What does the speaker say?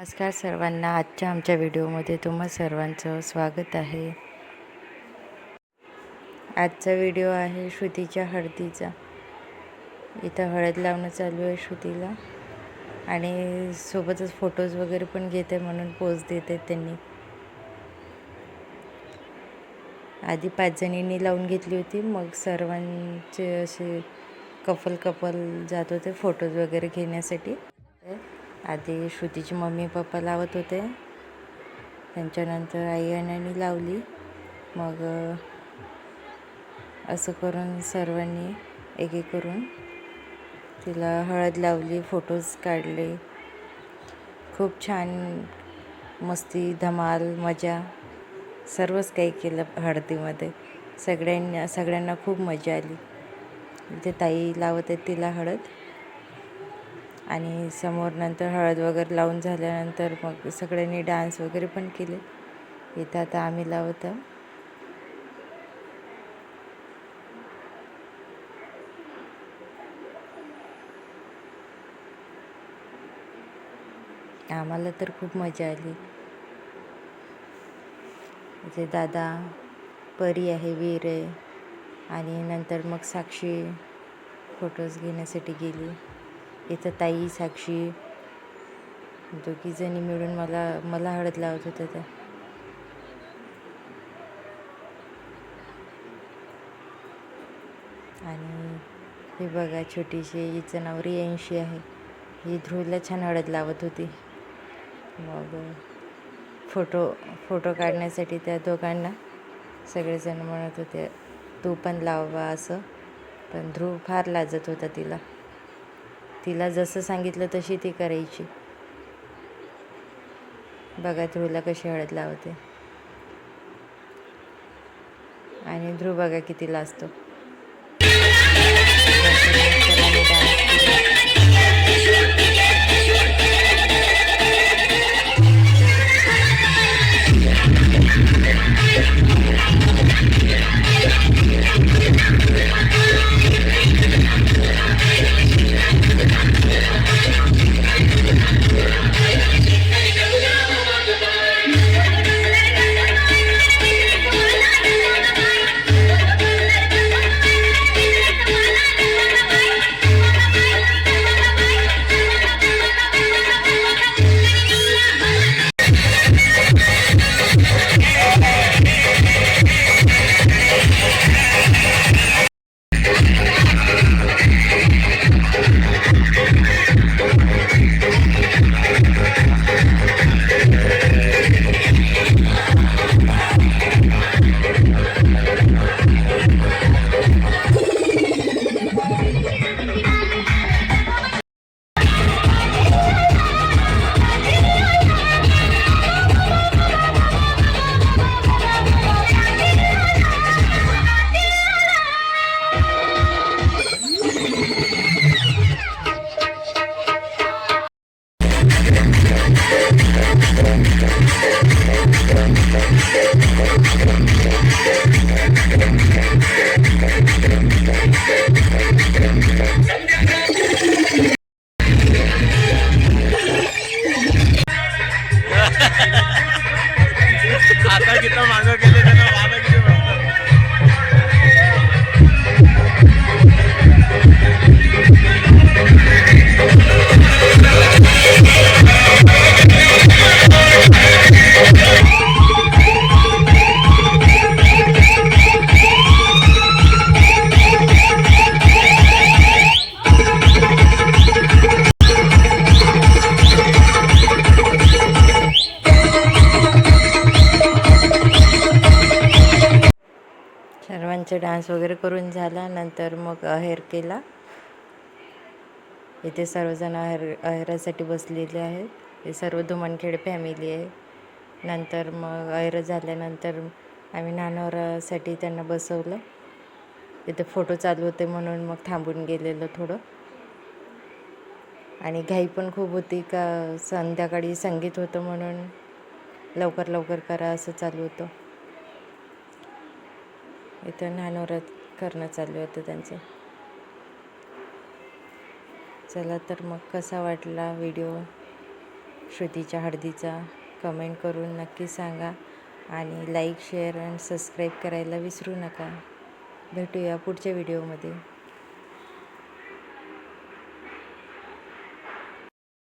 नमस्कार सर्वांना. आजच्या आमच्या व्हिडिओमध्ये तुम्हा सर्वांचं स्वागत आहे. आजचा व्हिडिओ आहे श्रुतीच्या हळदीचा. इथं हळद लावणं चालू आहे श्रुतीला आणि सोबतच फोटोज वगैरे पण घेते म्हणून पोज देते त्यांनी. आधी 5 जणींनी लावून घेतली होती, मग सर्वांचे असे कपल जात होते फोटोज वगैरे घेण्यासाठी. आधी श्रुतीची मम्मी पप्पा लावत होते, त्यांच्यानंतर आई अण्णांनी लावली. मग असं करून सर्वांनी एक एक करून तिला हळद लावली, फोटोज काढले. खूप छान मस्ती, धमाल, मजा सर्वच काही केलं हळदीमध्ये. सगळ्यांना खूप मजा आली. इथे ताई लावत आहेत तिला हळद आणि समोर नंतर हळद वगैरे लावून झाल्यानंतर मग सगळ्यांनी डान्स वगैरे पण केले. इथं आता आम्ही लावत आहोत. आम्हाला तर खूप मजा आली. इथे दादा, परी आहे, वीर आहे आणि नंतर मग साक्षी फोटोज घेण्यासाठी गेली. इथं ताई, साक्षी दोघीजणी मिळून मला हळद लावत होत्या त्या. आणि हे बघा छोटीशी, हिचं नाव रियांशी आहे. ही ध्रुवला छान हळद लावत होती. मग फोटो काढण्यासाठी त्या दोघांना सगळेजण म्हणत होते तू पण लावा असं, पण ध्रुव फार लाजत होता. तिला जसं सांगितलं तशी ती करायची. बघा ध्रुवला कशी हळद लावते आणि ध्रुव बघा किती लाजतो. आता किती मागं गेले त्यांना सर्वांचा डान्स वगैरे करून झाला. नंतर मग अहेर केला. इथे सर्वजण अहेरासाठी बसलेले आहेत. हे सर्व धुमानखेड फॅमिली आहे. नंतर मग अहेर झाल्यानंतर आम्ही नानवरासाठी त्यांना बसवलं. इथे फोटो चालू होते म्हणून मग थांबून गेलेलं थोडं. आणि घाई पण खूप होती का संध्याकाळी संगीत होतं म्हणून लवकर करा असं चालू होतं. इथं नानवरात करणं चालू होतं त्यांचं. चला तर मग कसा वाटला व्हिडिओ श्रुतीच्या हळदीचा कमेंट करून नक्की सांगा आणि लाईक शेअर आणि सबस्क्राईब करायला विसरू नका. भेटूया पुढच्या व्हिडिओमध्ये.